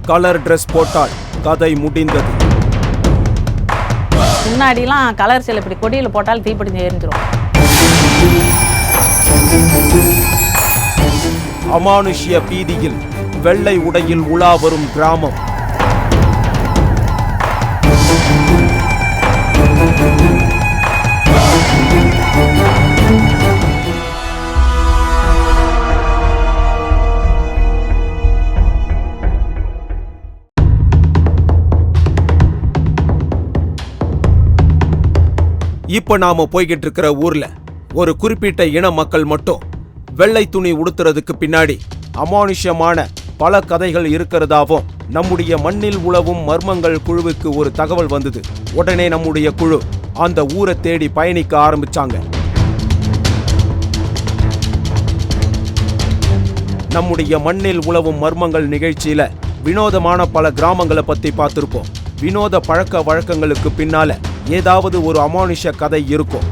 Colour dress போட்டால் கதை முடிந்தது. முன்னாடிலாம் கலர் சில இப்படி கொடியில் போட்டால் தீப்பிடிஞ்சு எரிஞ்சிரும். அமானுஷ்ய பீதியில் வெள்ளை உடையில் உலா வரும் கிராமம். இப்ப நாம போய்கிட்டு இருக்கிற ஊர்ல ஒரு குறிப்பிட்ட இன மக்கள் மட்டும் வெள்ளை துணி உடுத்துறதுக்கு பின்னாடி அமானுஷ்யமான பல கதைகள் இருக்கிறதாவும் நம்முடைய மண்ணில் உலவும் மர்மங்கள் குழுவுக்கு ஒரு தகவல் வந்தது. உடனே நம்முடைய குழு அந்த ஊரை தேடி பயணிக்க ஆரம்பிச்சாங்க. நம்முடைய மண்ணில் உலவும் மர்மங்கள் நிகழ்ச்சியில வினோதமான பல கிராமங்களை பத்தி பார்த்திருப்போம். வினோத பழக்க வழக்கங்களுக்கு பின்னால ஏதாவது ஒரு அமானுஷ கதை இருக்கும்.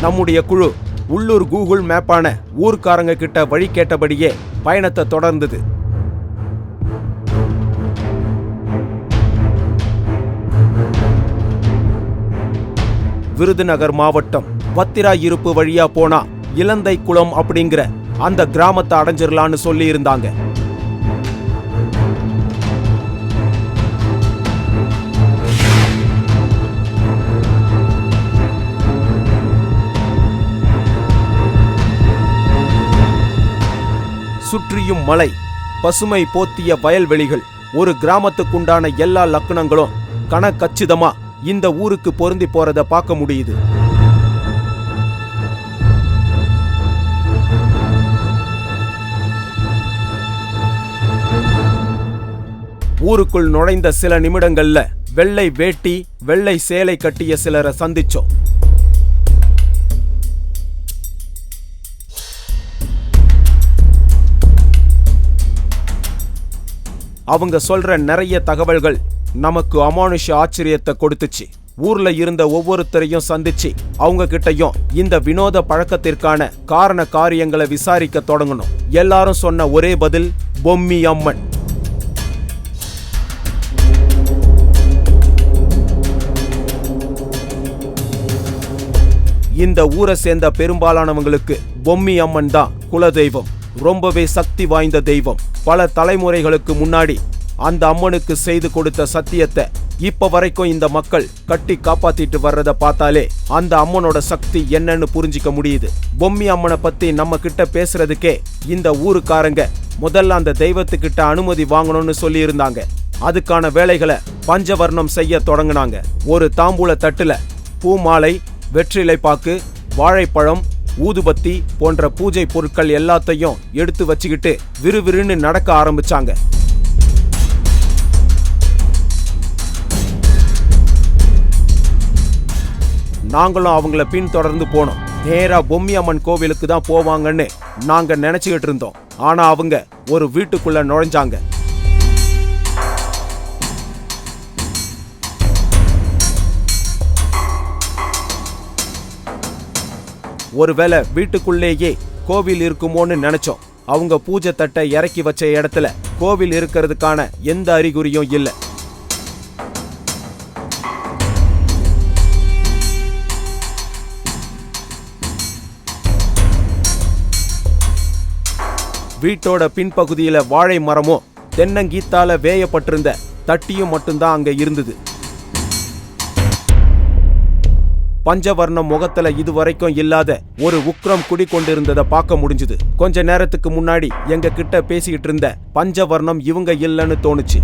நம்முடைய குழு உள்ளூர் கூகுள் மேப்பான ஊர்க்காரங்க கிட்ட வழி கேட்டபடியே பயணத்தை தொடர்ந்தது. விருதுநகர் மாவட்டம் பத்திராயிருப்பு வழியா போனா இலந்தை குளம் அப்படிங்கிற அந்த கிராமத்தை அடைஞ்சிடலான்னு சொல்லி இருந்தாங்க. சுற்றியும் மலை, பசுமை போத்திய வயல்வெளிகள், ஒரு கிராமத்துக்குண்டான எல்லா லக்கணங்களும் கணக்கச்சிதமா இந்த ஊருக்கு பொருந்தி போறத பார்க்க முடியுது. ஊருக்குள் நுழைந்த சில நிமிடங்கள்ல வெள்ளை வேட்டி, வெள்ளை சேலை கட்டிய சிலரை சந்திச்சோம். அவங்க சொல்ற நிறைய தகவல்கள் நமக்கு அமானுஷ ஆச்சரியத்தை கொடுத்துச்சு. ஊர்ல இருந்த ஒவ்வொருத்தரையும் சந்திச்சு அவங்க கிட்டையும் இந்த வினோத பழக்கத்திற்கான காரண காரியங்களை விசாரிக்க தொடங்கணும். எல்லாரும் சொன்ன ஒரே பதில் பொம்மி அம்மன். இந்த ஊரை சேர்ந்த பெரும்பாலானவங்களுக்கு பொம்மி அம்மன் தான் குலதெய்வம். ரொம்பவே சக்தி வாய்ந்த தெய்வம். பல தலைமுறைகளுக்கு முன்னாடி அந்த அம்மனுக்கு செய்து கொடுத்த சத்தியத்தை இப்ப வரைக்கும் இந்த மக்கள் கட்டி காப்பாத்திட்டு வர்றத பார்த்தாலே அந்த அம்மனோட சக்தி என்னன்னு புரிஞ்சிக்க முடியுது. பொம்மி அம்மனை பத்தி நம்ம கிட்ட பேசுறதுக்கே இந்த ஊருக்காரங்க முதல்ல அந்த தெய்வத்துக்கிட்ட அனுமதி வாங்கணும்னு சொல்லி இருந்தாங்க. அதுக்கான வேலைகளை பஞ்சவர்ணம் செய்ய தொடங்கினாங்க. ஒரு தாம்பூல தட்டுல பூமாலை, வெற்றிலைப்பாக்கு, வாழைப்பழம், ஊதுபத்தி போன்ற பூஜை பொருட்கள் எல்லாத்தையும் எடுத்து வச்சுக்கிட்டு விறுவிறுன்னு நடக்க ஆரம்பிச்சாங்க. நாங்களும் அவங்கள பின்தொடர்ந்து போனோம். நேரா பொம்மி அம்மன் கோவிலுக்கு தான் போவாங்கன்னு நாங்க நினைச்சுக்கிட்டு இருந்தோம். ஆனா அவங்க ஒரு வீட்டுக்குள்ள நுழைஞ்சாங்க. ஒருவேளை வீட்டுக்குள்ளேயே கோவில் இருக்குமோன்னு நினைச்சோம். அவங்க பூஜை தட்டை இறக்கி வச்ச இடத்துல கோவில் இருக்கிறதுக்கான எந்த அறிகுறியும் இல்லை. வீட்டோட பின்பகுதியில வாழை மரமும் தென்னங்கீத்தால வேயப்பட்டிருந்த தட்டியும் மட்டும்தான் அங்க இருந்தது. பஞ்சவர்ணம் முகத்துல இதுவரைக்கும் இல்லாத ஒரு உக்ரம் குடிக்கொண்டிருந்ததை பார்க்க முடிஞ்சுது. கொஞ்ச நேரத்துக்கு முன்னாடி எங்க கிட்ட பேசிக்கிட்டு இருந்த பஞ்சவர்ணம் இவங்க இல்லைன்னு தோணுச்சு.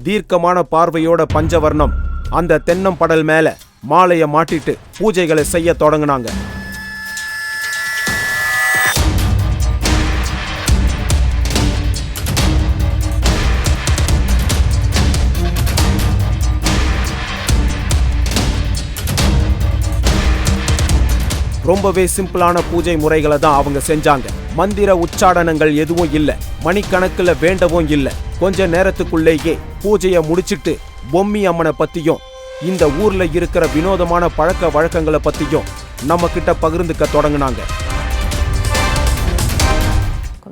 தீர்க்கமான பார்வையோட பஞ்சவர்ணம் அந்த தென்னம்படல் மேல மாலைய மாட்டிட்டு பூஜைகளை செய்ய தொடங்கினாங்க. ரொம்பவே சிம்பிளான பூஜை முறைகளை தான் அவங்க செஞ்சாங்க. மந்திர உச்சாடனங்கள் எதுவும் இல்ல, மணிக்கணக்குல வேண்டவும் இல்ல. கொஞ்ச நேரத்துக்குள்ளேயே பூஜையை முடிச்சிட்டு பொம்மி அம்மனை பத்தியும் இந்த ஊர்ல இருக்கிற வினோதமான பழக்க வழக்கங்களை பத்தியும் நம்ம கிட்ட பகிர்ந்துக்க தொடங்குனாங்க.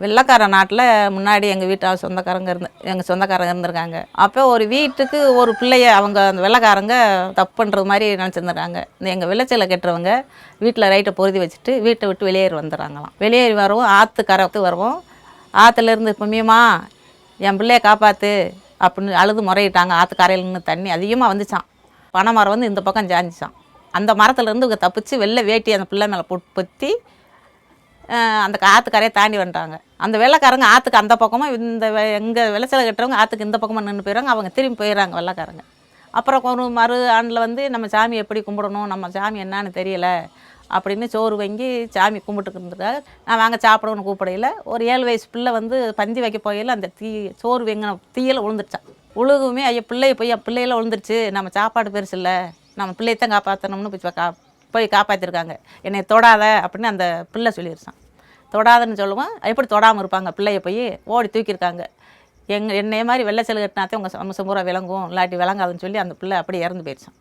வெள்ளைக்கார நாட்டில் முன்னாடி எங்கள் வீட்டு சொந்தக்காரங்க இருந்திருக்காங்க. அப்போ ஒரு வீட்டுக்கு ஒரு பிள்ளைய அவங்க அந்த வெள்ளைக்காரங்க தப்பு பண்ணுறது மாதிரி நினச்சிருந்துருக்காங்க. இந்த எங்கள் விளைச்சலை கட்டுறவங்க வீட்டில் ரைட்டை பொருதி வச்சுட்டு வீட்டை விட்டு வெளியேறி வந்துடுறாங்களாம். வெளியேறி வரவும் ஆற்றுக்கரைக்கு வருவோம். ஆற்றுலேருந்து புண்ணியமா என் பிள்ளைய காப்பாற்று அப்படின்னு அழுது முறையிட்டாங்க. ஆற்றுக்கரையில் நின்று தண்ணி அதிகமாக வந்துச்சான். பனை மரம் வந்து இந்த பக்கம் சாஞ்சிச்சான். அந்த மரத்துலேருந்து இவங்க தப்பிச்சு வெள்ளை வேட்டி அந்த பிள்ளை மேலே பொத்தி அந்த ஆற்றுக்கரையை தாண்டி வந்துட்டாங்க. அந்த வெள்ளைக்காரங்க ஆற்றுக்கு அந்த பக்கமாக எங்கள் விளைச்சலை கட்டுறவங்க ஆற்றுக்கு இந்த பக்கமாக நின்று போயிடுறாங்க. அவங்க திரும்பி போயிடுறாங்க வெள்ளைக்காரங்க. அப்புறம் ஒரு மறு ஆண்டில் வந்து நம்ம சாமி எப்படி கும்பிடணும், நம்ம சாமி என்னான்னு தெரியலை அப்படின்னு சோறு வாங்கி சாமி கும்பிட்டுக்கு இருந்துருக்காங்க. நான் வாங்க சாப்பிடணும்னு கூப்பிடையில் ஒரு 7 வயசு பிள்ளை வந்து பந்தி வைக்க போகையில் அந்த சோறு வெங்கின தீயில் விழுந்துருச்சான். உழுகுமே ஐயா பிள்ளைய போய் என் பிள்ளையில விழுந்துருச்சு, நம்ம சாப்பாடு பெருசு இல்லை, நம்ம பிள்ளையத்தான் காப்பாற்றணும்னு போய் காப்பாற்றிருக்காங்க. என்னை தொடாத அப்படின்னு அந்த பிள்ளை சொல்லிடுச்சான். தொடாதன்னு சொல்லுவோம். எப்படி தொடாமல் இருப்பாங்க? பிள்ளைய போய் ஓடி தூக்கியிருக்காங்க. என்னைய மாதிரி வெள்ளைச்சல் கட்டினாத்தே உங்கள் வம்சம் பூரா விளங்கும், இல்லாட்டி விளங்காதுன்னு சொல்லி அந்த பிள்ளை அப்படி இறந்து போயிடுச்சான்.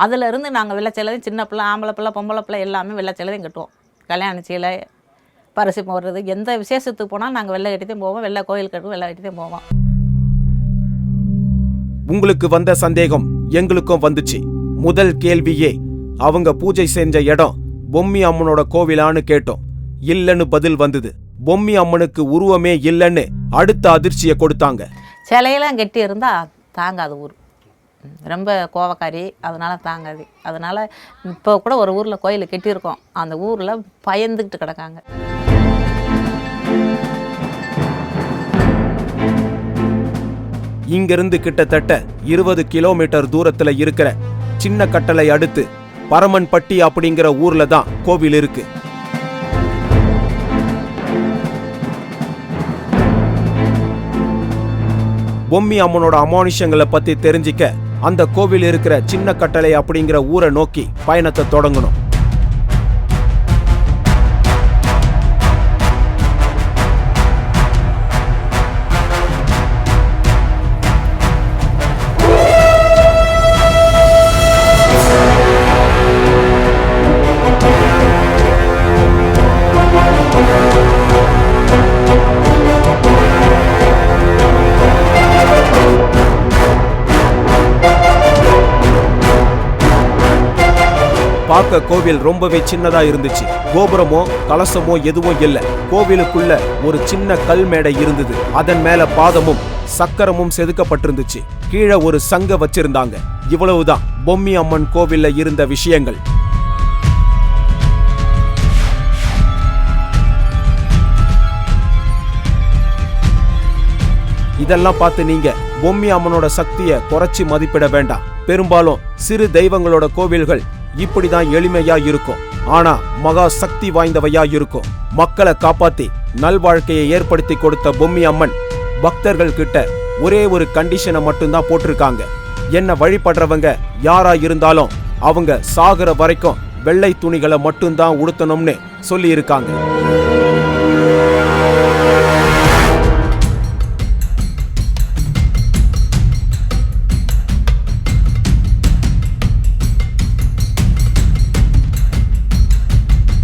அதிலேருந்து நாங்கள் வெள்ளைச்சலையும் சின்ன பிள்ளை, ஆம்பளை பிள்ளை, பொம்பளை பிள்ளை எல்லாமே வெள்ளைச்சலையும் கட்டுவோம். கல்யாண சீலை, பரிசு போடுறது, எந்த விசேஷத்துக்கு போனாலும் நாங்கள் வெள்ளை கட்டித்தான் போவோம். வெள்ளை கோயில் கட்டுவோம், வெள்ளை கட்டித்தான் போவோம். உங்களுக்கு வந்த சந்தேகம் எங்களுக்கும் வந்துச்சு. முதல் கேள்வியே அவங்க பூஜை செஞ்ச இடம் பொம்மி அம்மனோட கோவிலான்னு கேட்டோம். இல்லன்னு பதில் வந்தது. பொம்மி அம்மனுக்கு உருவமே இல்லைன்னு அடுத்த அதிர்ச்சியை கொடுத்தாங்க. சிலையெல்லாம் கெட்டி இருந்தால் தாங்காது ஊர், ரொம்ப கோவக்காரி, அதனால தாங்காது. அதனால இப்போ கூட ஒரு ஊரில் கோயில் கெட்டியிருக்கோம், அந்த ஊரில் பயந்துக்கிட்டு கிடக்காங்க. இங்கிருந்து கிட்டத்தட்ட 20 கிலோமீட்டர் தூரத்துல இருக்கிற சின்ன கட்டளை அடுத்து பரமன்பட்டி அப்படிங்கிற ஊர்ல தான் கோவில் இருக்கு. பொம்மி அம்மனோட அமானுஷங்களை பத்தி தெரிஞ்சிக்க அந்த கோவில் இருக்கிற சின்ன கட்டளை அப்படிங்கிற ஊரை நோக்கி பயணத்தை தொடங்கணும். பார்க்க கோவில் ரொம்பவே சின்னதா இருந்துச்சு. கோபுரமோ கலசமோ எதுவும் இல்ல. கோவிலுக்குள்ள ஒரு சின்ன கல் மேடை இருந்தது. அதன் மேல பாதமும் சக்கரமும் செதுக்கப்பட்டிருந்துச்சு. கீழே ஒரு சங்க வச்சிருந்தாங்க. இவ்வளவுதான் பொம்மி அம்மன் கோவில்ல இருந்த விஷயங்கள். இதெல்லாம் பார்த்து நீங்க பொம்மி அம்மனோட சக்தியை குறைச்சி மதிப்பிட வேண்டாம். பெரும்பாலும் சிறு தெய்வங்களோட கோவில்கள் இப்படிதான் எளிமையா இருக்கும், ஆனா மகா சக்தி வாய்ந்தவையா இருக்கும். மக்களை காப்பாத்தி நல்வாழ்க்கையை ஏற்படுத்தி கொடுத்த பொம்மி அம்மன் பக்தர்கள் கிட்ட ஒரே ஒரு கண்டிஷனை மட்டும்தான் போட்டிருக்காங்க. என்ன வழிபடுறவங்க யாரா இருந்தாலும் அவங்க சாகுற வரைக்கும் வெள்ளை துணிகளை மட்டும்தான் உடுத்தணும்னு சொல்லி இருக்காங்க.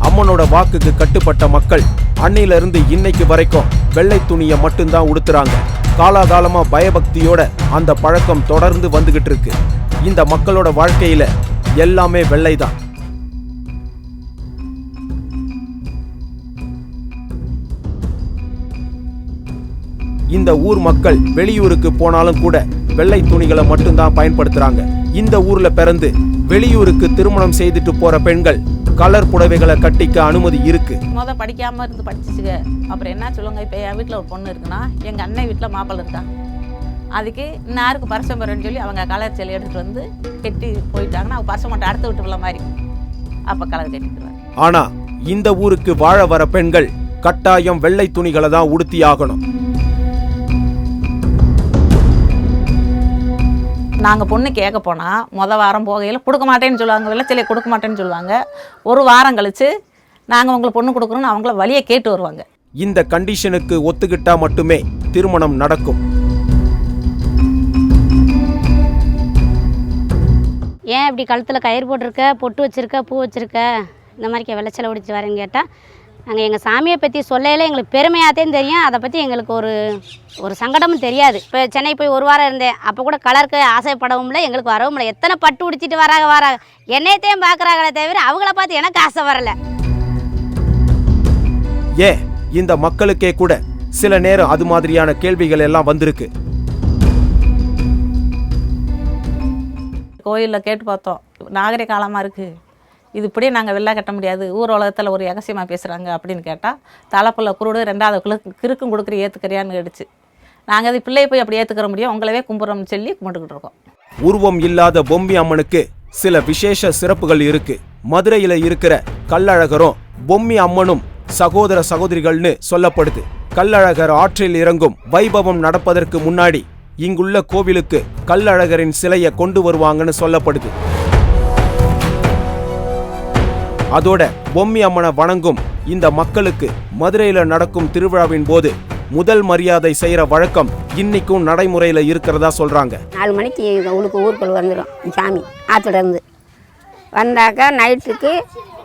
அம்மனோட வாக்குக்கு கட்டுப்பட்ட மக்கள் அன்னையில இருந்து இன்னைக்கு வரைக்கும் வெள்ளை துணியை மட்டும்தான் உடுத்துறாங்க. காலாகாலமா பயபக்தியோட அந்த பழக்கம் தொடர்ந்து வந்துகிட்டு இருக்கு. இந்த மக்களோட வாழ்க்கையில எல்லாமே வெள்ளைதான். இந்த ஊர் மக்கள் வெளியூருக்கு போனாலும் கூட வெள்ளை துணிகளை மட்டும்தான் பயன்படுத்துறாங்க. இந்த ஊர்ல பிறந்து வெளியூருக்கு திருமணம் செய்துட்டு போற பெண்கள் கலர் புடவைகளை கட்டிக்க அனுமதி இருக்கு. படிக்காம இருந்து படிச்சுச்சுங்க. அப்புறம் என்ன சொல்லுங்க, இப்போ என் வீட்டில் ஒரு பொண்ணு இருக்குன்னா எங்கள் அண்ணன் வீட்டில் மாப்பிள்ளை இருக்காங்க. அதுக்கு இன்னாருக்கு பரிசம் பெறன்னு சொல்லி அவங்க கலர் சேலை எடுத்துட்டு வந்து கட்டி போயிட்டாங்கன்னா அவங்க பரிசம் மட்டும் அடுத்து விட்டு பிள்ளை மாதிரி அப்போ கலர் கட்டிக்கிறாங்க. ஆனா இந்த ஊருக்கு வாழ வர பெண்கள் கட்டாயம் வெள்ளை துணிகளை தான் உடுத்தி ஆகணும். நாங்கள் பொண்ணு கேட்க போனால் வாரம் போகையில் கொடுக்க மாட்டேன்னு சொல்லுவாங்க, வெள்ளச்சலையை கொடுக்க மாட்டேன்னு சொல்லுவாங்க. ஒரு வாரம் கழித்து நாங்கள் உங்களுக்கு பொண்ணு கொடுக்குறோன்னு அவங்கள வழியை கேட்டு வருவாங்க. இந்த கண்டிஷனுக்கு ஒத்துக்கிட்டா மட்டுமே திருமணம் நடக்கும். ஏன் இப்படி கழுத்தில் கயிறு போட்டிருக்க, பொட்டு வச்சுருக்க, பூ வச்சுருக்க, இந்த மாதிரி விளைச்சலை ஒடிச்சு வரேன்னு கேட்டால், நாங்கள் எங்கள் சாமியை பற்றி சொல்லையில் எங்களுக்கு பெருமையாகத்தான் தெரியும். அதை பற்றி எங்களுக்கு ஒரு சங்கடமும் தெரியாது. இப்போ சென்னை போய் 1 வாரம் இருந்தேன். அப்போ கூட கலருக்கு ஆசைப்படவும் இல்லை, எங்களுக்கு வரவும் இல்லை. எத்தனை பட்டு உடிச்சிட்டு வராங்க என்னையத்தையும் பார்க்குறாங்களே தவிர அவங்கள பார்த்து எனக்கு ஆசை வரலை. ஏன் இந்த மக்களுக்கே கூட சில நேரம் அது மாதிரியான கேள்விகள் எல்லாம் வந்திருக்கு. கோயிலில் கேட்டு பார்த்தோம், நாகரிக காலமாக இருக்குது, இது இப்படியே நாங்கள் வெளில கட்ட முடியாது, ஊர் உலகத்தில் ஒரு ரகசியமாக பேசுகிறாங்க அப்படின்னு கேட்டால், தலைப்புள்ள குருடு 2வது கிறுக்கும் கொடுக்குற ஏற்றுக்கிறியான்னு கேட்டுச்சு. நாங்கள் அது பிள்ளையை போய் அப்படி ஏற்றுக்கிற முடியும், உங்களவே கும்பிட்றோம்னு சொல்லி கும்பிட்டுக்கிட்டு இருக்கோம். உருவம் இல்லாத பொம்மி அம்மனுக்கு சில விசேஷ சிறப்புகள் இருக்கு. மதுரையில் இருக்கிற கள்ளழகரும் பொம்மி அம்மனும் சகோதர சகோதரிகள்னு சொல்லப்படுது. கள்ளழகர் ஆற்றில் இறங்கும் வைபவம் நடப்பதற்கு முன்னாடி இங்குள்ள கோவிலுக்கு கள்ளழகரின் சிலையை கொண்டு வருவாங்கன்னு சொல்லப்படுது. அதோட பொம்மி அம்மனை வணங்கும் இந்த மக்களுக்கு மதுரையில நடக்கும் திருவிழாவின் போது முதல் மரியாதை செய்யற வழக்கம் இன்னைக்கும் நடைமுறையில இருக்கிறதா சொல்றாங்க. 4 மணிக்கு ஊருக்குள்ள வந்துடும் சாமி ஆற்றுல இருந்து வந்தாக்கா நைட்டுக்கு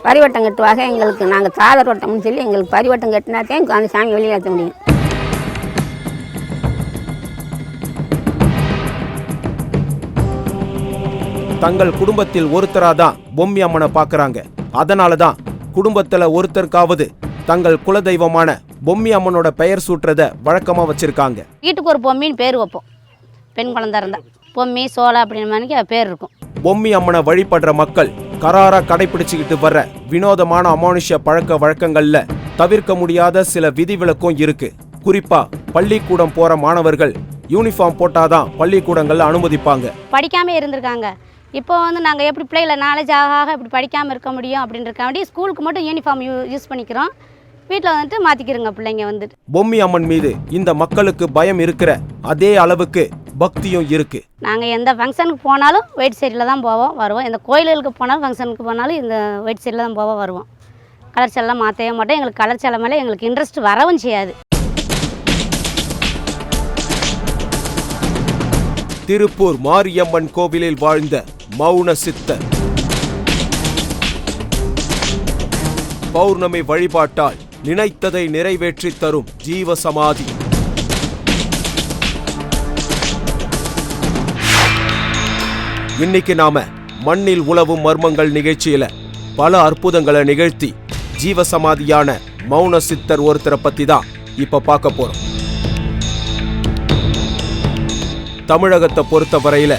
பரிவட்டம் கட்டுவாங்க. எங்களுக்கு நாங்கள் தாளர் வட்டம்னு சொல்லி எங்களுக்கு பரிவட்டம் கட்டினாத்தான் அந்த சாமி வெளியே ஏற்ற முடியும். தங்கள் குடும்பத்தில் ஒருத்தராதான் பொம்மி அம்மனை பாக்குறாங்க. அதனாலதான் குடும்பத்துல ஒருத்தருக்காவது தங்கள் குலதெய்வமான பொம்மி அம்மனோட பெயர் சூட்டுறத வழக்கமா வச்சிருக்காங்க. வீட்டுக்கு ஒரு பொம்மின்னு பேர் வைப்போம். பெண் குழந்தை இருந்தா பொம்மி சோளா அப்படின்னு மாதிரி பேர் இருக்கும். பொம்மி அம்மனை வழிபடுற மக்கள் கராரா கடைபிடிச்சுக்கிட்டு வர்ற வினோதமான அமானுஷ்ய பழக்க வழக்கங்கள்ல தவிர்க்க முடியாத சில விதிவிலக்கும் இருக்கு. குறிப்பா பள்ளிக்கூடம் போற மாணவர்கள் யூனிஃபார்ம் போட்டாதான் பள்ளிக்கூடங்கள்ல அனுமதிப்பாங்க. படிக்காம இருந்திருக்காங்க. இப்போ நாங்கள் எப்படி பிள்ளைகளை நாலேஜ் ஆக இப்படி படிக்காமல் இருக்க முடியும் அப்படின்றக்காண்டி ஸ்கூலுக்கு மட்டும் யூனிஃபார்ம் யூஸ் பண்ணிக்கிறோம். வீட்டில் மாற்றிக்கிறோங்க பிள்ளைங்க பொம்மி அம்மன் மீது இந்த மக்களுக்கு பயம் இருக்கிற அதே அளவுக்கு பக்தியும் இருக்கு. நாங்கள் எந்த ஃபங்க்ஷனுக்கு போனாலும் ஒயிட் சைடில் தான் போவோம் வருவோம். எந்த கோயில்களுக்கு போனாலும் ஃபங்க்ஷனுக்கு போனாலும் இந்த ஒயிட் சைடில் தான் போவோம் வருவோம். கலர் சேலைலாம் மாற்றவே மாட்டோம். எங்களுக்கு கலர் சேலை மேலே எங்களுக்கு இன்ட்ரெஸ்ட் வரவும் செய்யாது. திருப்பூர் மாரியம்மன் கோவிலில் வாழ்ந்த மௌன சித்தர். பௌர்ணமி வழிபாட்டால் நினைத்ததை நிறைவேற்றி தரும் ஜீவசமாதி. இன்னைக்கு நாம மண்ணில் உலவும் மர்மங்கள் நிகழ்ச்சியில பல அற்புதங்களை நிகழ்த்தி ஜீவசமாதியான மௌன சித்தர் ஒருத்தரை பத்தி தான் இப்ப பார்க்க போறோம். தமிழகத்தை பொறுத்த வரையில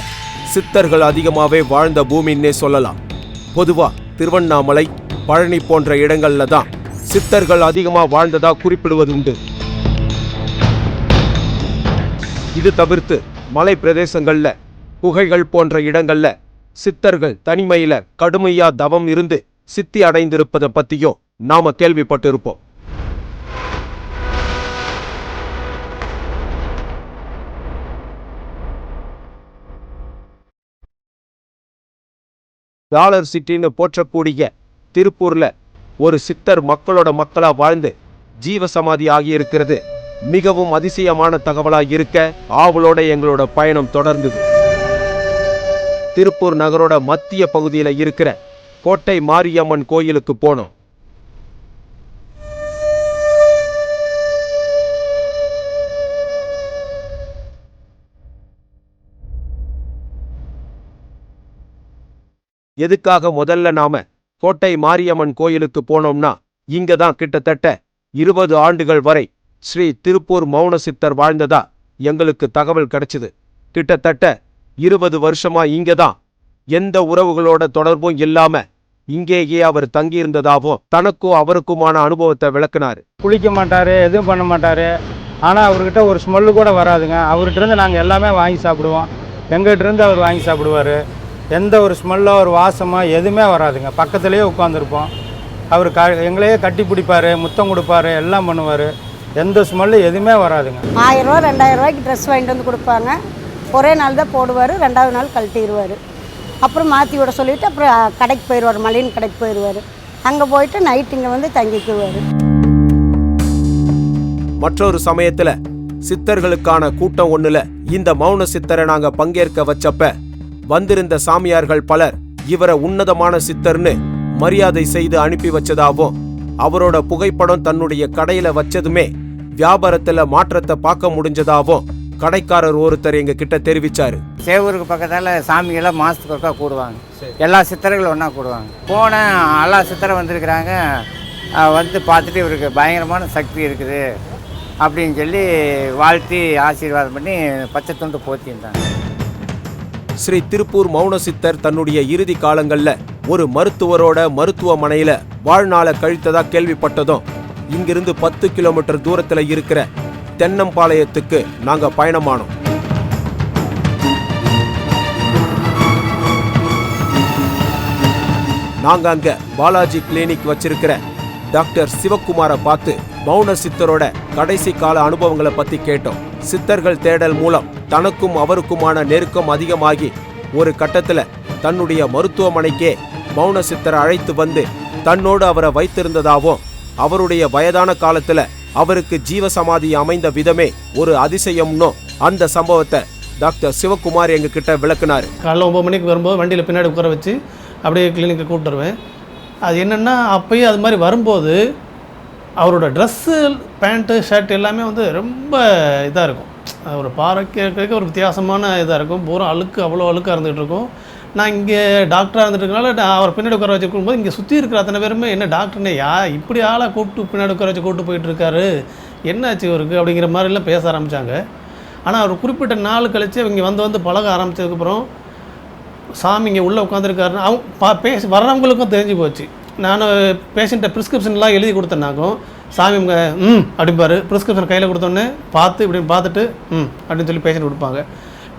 சித்தர்கள் அதிகமாவே வாழ்ந்த பூமின்னே சொல்லலாம். பொதுவா திருவண்ணாமலை, பழனி போன்ற இடங்கள்ல தான் சித்தர்கள் அதிகமா வாழ்ந்ததா குறிப்பிடுவது உண்டு. இது தவிர்த்து மலை பிரதேசங்கள்ல, குகைகள் போன்ற இடங்கள்ல சித்தர்கள் தனிமையில கடுமையா தவம் இருந்து சித்தி அடைந்திருப்பதை பத்தியும் நாம கேள்விப்பட்டிருப்போம். டாலர் சிட்டின்னு போற்றக்கூடிய திருப்பூர்ல ஒரு சித்தர் மக்களோட மக்களா வாழ்ந்து ஜீவசமாதி ஆகியிருக்கிறது மிகவும் அதிசயமான தகவலா இருக்க ஆவலோட எங்களோட பயணம் தொடர்ந்தது. திருப்பூர் நகரோட மத்திய பகுதியில இருக்கிற கோட்டை மாரியம்மன் கோயிலுக்கு போனோம். எதுக்காக முதல்ல நாம கோட்டை மாரியம்மன் கோயிலுக்கு போனோம்னா, இங்கதான் கிட்டத்தட்ட 20 ஆண்டுகள் வரை ஸ்ரீ திருப்பூர் மௌன சித்தர் வாழ்ந்ததா எங்களுக்கு தகவல் கிடைச்சது. கிட்டத்தட்ட 20 வருஷமா இங்கதான் எந்த உறவுகளோட தொடர்பும் இல்லாம இங்கேயே அவர் தங்கியிருந்ததாவும் தனக்கும் அவருக்குமான அனுபவத்தை விளக்குனாரு. குளிக்க மாட்டாரு, எதுவும் பண்ண மாட்டாரு. ஆனால் அவர்கிட்ட ஒரு ஸ்மெல்லு கூட வராதுங்க. அவர்கிட்ட இருந்து நாங்கள் எல்லாமே வாங்கி சாப்பிடுவோம். எங்கள்கிட்ட இருந்து அவர் வாங்கி சாப்பிடுவார். எந்த ஒரு ஸ்மெல்லோ ஒரு வாசமோ எதுவுமே வராதுங்க. பக்கத்துலேயே உட்காந்துருப்போம். அவர் எங்களையே கட்டி பிடிப்பார், முத்தம் கொடுப்பாரு, எல்லாம் பண்ணுவார். எந்த ஸ்மெல்லு எதுவுமே வராதுங்க. 1000 ரூபா 2000 ரூபாய்க்கு ட்ரெஸ் வாங்கிட்டு வந்து கொடுப்பாங்க. ஒரே நாள் தான் போடுவார், 2வது நாள் கழட்டிடுவார். அப்புறம் மாற்றி விட சொல்லிவிட்டு அப்புறம் கடைக்கு போயிடுவார், மளிகை கடைக்கு போயிடுவார். அங்கே போயிட்டு நைட்டு இங்கே வந்து தங்கிக்குவார். மற்றொரு சமயத்துல சித்தர்களுக்கான கூட்டம் ஒண்ணுல இந்த மௌன சித்தரை நாங்க பங்கேற்க வச்சப்ப வந்திருந்த சாமியார்கள் பலர் இவரை உன்னதமான சித்தர்னு மரியாதை செய்து அனுப்பி வச்சதாவும், அவரோட புகைப்படம் தன்னுடைய கடையில வச்சதுமே வியாபாரத்துல மாற்றத்தை பார்க்க முடிஞ்சதாவும் கடைக்காரர் ஒருத்தர் எங்க கிட்ட தெரிவிச்சாரு. சேவூருக்கு பக்கத்தால் சாமியெல்லாம் மாதத்துக்கு ஒருக்கா கூடுவாங்க. எல்லா சித்தர்களும் ஒன்றா கூடுவாங்க. போன எல்லா சித்தரும் வந்திருக்கிறாங்க. வந்து பார்த்துட்டு இவருக்கு பயங்கரமான சக்தி இருக்குது அப்படின்னு சொல்லி வாழ்த்தி ஆசீர்வாதம் பண்ணி பச்சை துண்டு போத்திருந்தாங்க. ஸ்ரீ திருப்பூர் மௌன சித்தர் தன்னுடைய இறுதி காலங்கள்ல ஒரு மருத்துவரோட மருத்துவமனையில வாழ்நாளை கழித்ததா கேள்விப்பட்டதும் இங்கிருந்து 10 கிலோமீட்டர் தூரத்துல இருக்கிற தென்னம்பாளையத்துக்கு நாங்க பயணமானோம். நாங்க அங்க பாலாஜி கிளினிக் வச்சிருக்கிற டாக்டர் சிவக்குமாரை பார்த்து மௌன சித்தரோட கடைசி கால அனுபவங்களை பத்தி கேட்டோம். சித்தர்கள் தேடல் மூலம் தனக்கும் அவருக்குமான நெருக்கம் அதிகமாகி ஒரு கட்டத்துல தன்னுடைய மருத்துவமனைக்கே மௌன சித்தரை அழைத்து வந்து தன்னோடு அவரை வைத்திருந்ததாகவும், அவருடைய வயதான காலத்துல அவருக்கு ஜீவசமாதி அமைந்த விதமே ஒரு அதிசயம்னு அந்த சம்பவத்தை டாக்டர் சிவக்குமார் எங்க கிட்ட விளக்குனாரு. காலைல 9 மணிக்கு வரும்போது வண்டியில் பின்னாடி உட்கார வச்சு அப்படியே கிளினிக்கை கூப்பிட்டு வருவேன். அது என்னென்னா அப்போயே அது மாதிரி வரும்போது அவரோட ட்ரெஸ்ஸு, பேண்ட்டு, ஷர்ட் எல்லாமே வந்து ரொம்ப இதாக இருக்கும். ஒரு பார்க்க ஒரு வித்தியாசமான இதாக இருக்கும். பூரா அழுக்கு, அவ்வளோ அழுக்காக இருந்துகிட்டு இருக்கும். நான் இங்கே டாக்டராக இருந்துட்டுருக்கனால அவர் பின்னாடி உட்கார வச்சு கூப்பிடும்போது இங்கே சுற்றி இருக்கிற அத்தனை பேருமே என்ன டாக்டர்னே இப்படி ஆளாக கூப்பிட்டு பின்னாடி உட்கார வச்சு கூப்பிட்டு போயிட்டுருக்காரு, என்னாச்சு இவருக்கு அப்படிங்கிற மாதிரிலாம் பேச ஆரம்பித்தாங்க. ஆனால் அவர் குறிப்பிட்ட நாள் கழித்து இவங்க வந்து பழக ஆரம்பித்ததுக்கப்புறம் சாமி இங்கே உள்ளே உட்காந்துருக்காருன்னு அவங்க வர்றவங்களுக்கும் தெரிஞ்சு போச்சு. நான் பேஷண்ட்டை ப்ரிஸ்கிரிப்ஷன்லாம் எழுதி கொடுத்தேன்னாக்கும் சாமி இவங்க அப்படிம்பாரு. ப்ரிஸ்கிரிப்ஷன் கையில் கொடுத்தோன்னே பார்த்து இப்படின்னு பார்த்துட்டு அப்படின்னு சொல்லி பேஷண்ட் கொடுப்பாங்க.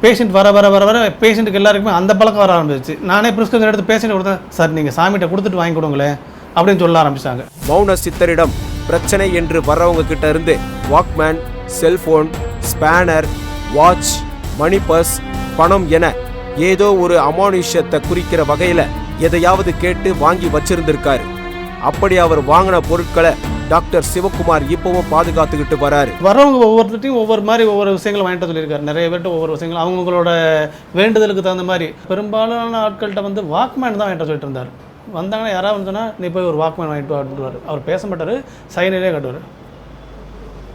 பேஷண்ட் வர வர வர வர பேஷண்ட்டுக்கு எல்லாருக்குமே அந்த பழக்கம் வர ஆரம்பிச்சிச்சு. நானே ப்ரிஸ்கிரிப்ஷன் எடுத்து பேஷண்ட் கொடுத்தேன், சார் நீங்கள் சாமிகிட்ட கொடுத்துட்டு வாங்கி கொடுங்களேன் அப்படின்னு சொல்ல ஆரம்பிச்சாங்க. மௌன சித்தரிடம் பிரச்சனை என்று வர்றவங்க கிட்ட இருந்து வாக்மேன், செல்போன், ஸ்பேனர், வாட்ச், மணி பர்ஸ், பணம் என ஏதோ ஒரு அமானுஷ்யத்தை குறிக்கிற வகையில எதையாவது கேட்டு வாங்கி வச்சிருந்திருக்காரு. அப்படி அவர் வாங்கின பொருட்களை டாக்டர் சிவக்குமார் இப்பவும் பாதுகாத்துக்கிட்டு வராரு. வரவங்க ஒவ்வொருத்தையும் ஒவ்வொரு மாதிரி ஒவ்வொரு விஷயங்களை வாங்கிட்டு சொல்லியிருக்காரு. நிறைய பேர்ட்டு ஒவ்வொரு விஷயங்கள் அவங்களோட வேண்டுதலுக்கு தகுந்த மாதிரி. பெரும்பாலான ஆட்கள்கிட்ட வந்து வாக்மேன் தான் வாங்கிட்டு சொல்லிட்டு இருந்தார். வந்தாங்கன்னா யாராவது வந்துன்னா நீ போய் ஒரு வாக்மேன் வாங்கிட்டு அப்படின்வார். அவர் பேச மாட்டார், சைனிலே கட்டுவார்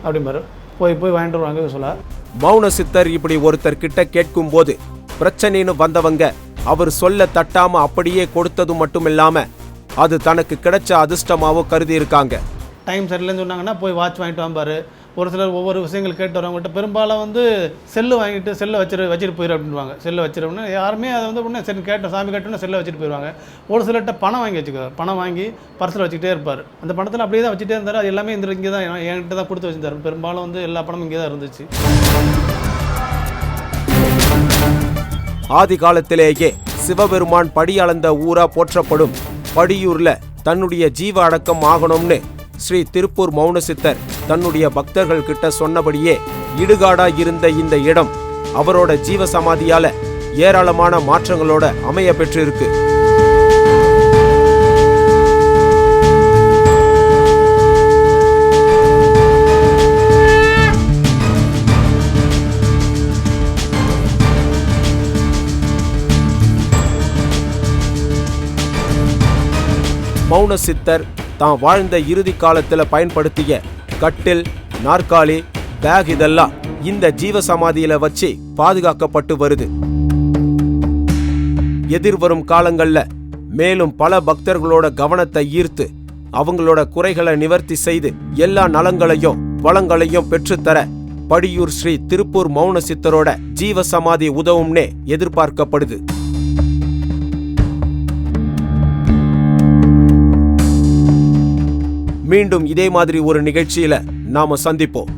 அப்படிம்பாரு. போய் வாங்கிட்டு வருவாங்க சொல்ல. மௌன சித்தர் இப்படி ஒருத்தர் கிட்ட கேட்கும் போது பிரச்சனைன்னு வந்தவங்க அவர் சொல்ல தட்டாம அப்படியே கொடுத்தது மட்டும் இல்லாம அது தனக்கு கிடைச்ச அதிர்ஷ்டமாவோ கருதி இருக்காங்க. டைம் சரியில்லைன்னு சொன்னாங்கன்னா போய் வாட்ச் வாங்கிட்டு வாம்பாரு. ஒரு சிலர் ஒவ்வொரு விஷயங்கள் கேட்டு வரவங்ககிட்ட பெரும்பாலும் வந்து செல்லு வாங்கிட்டு செல்லை வச்சுட்டு போயிரு அப்படின்வாங்க. செல்லை வச்சிருவோம்னா யாருமே அதை வந்து உடனே சரி கேட்டோம் சாமி கேட்டோன்னா செல்லை வச்சுட்டு போயிடுவாங்க. ஒரு சிலர்கிட்ட பணம் வாங்கி வச்சுக்குவார். பணம் வாங்கி பர்ஸில் வச்சுக்கிட்டே இருப்பார். அந்த பணத்தில் அப்படியே தான் வச்சுட்டே இருந்தார். அது எல்லாமே இங்கே தான் என்கிட்ட தான் கொடுத்து வச்சுருந்தார். பெரும்பாலும் வந்து எல்லா பணமும் இங்கே தான் இருந்துச்சு. ஆதி காலத்திலேயே சிவபெருமான் படி அளந்த ஊரா போற்றப்படும் படியூர்ல தன்னுடைய ஜீவ அடக்கம் ஆகணும்னு ஸ்ரீ திருப்பூர் மௌன சித்தர் தன்னுடைய பக்தர்கள் கிட்ட சொன்னபடியே இடுகாடா இருந்த இந்த இடம் அவரோட ஜீவ சமாதியால ஏராளமான மாற்றங்களோட அமைய பெற்றிருக்கு. மௌன சித்தர் தான் வாழ்ந்த இறுதி காலத்துல பயன்படுத்திய கட்டில், நாற்காலி, பேக் இதெல்லாம் இந்த ஜீவசமாதியில வச்சு பாதுகாக்கப்பட்டு வருது. எதிர்வரும் காலங்கள்ல மேலும் பல பக்தர்களோட கவனத்தை ஈர்த்து அவங்களோட குறைகளை நிவர்த்தி செய்து எல்லா நலங்களையும் வளங்களையும் பெற்றுத்தர படியூர் ஸ்ரீ திருப்பூர் மௌன சித்தரோட ஜீவசமாதி உதவும்னே எதிர்பார்க்கப்படுது. மீண்டும் இதே மாதிரி ஒரு நிகழ்ச்சியில நாம சந்திப்போம்.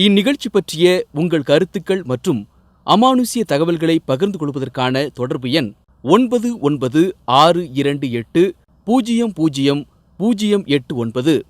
இந்நிகழ்ச்சி பற்றிய உங்கள் கருத்துக்கள் மற்றும் அமானுஷ்ய தகவல்களை பகிர்ந்து கொள்வதற்கான தொடர்பு எண் 9962800089.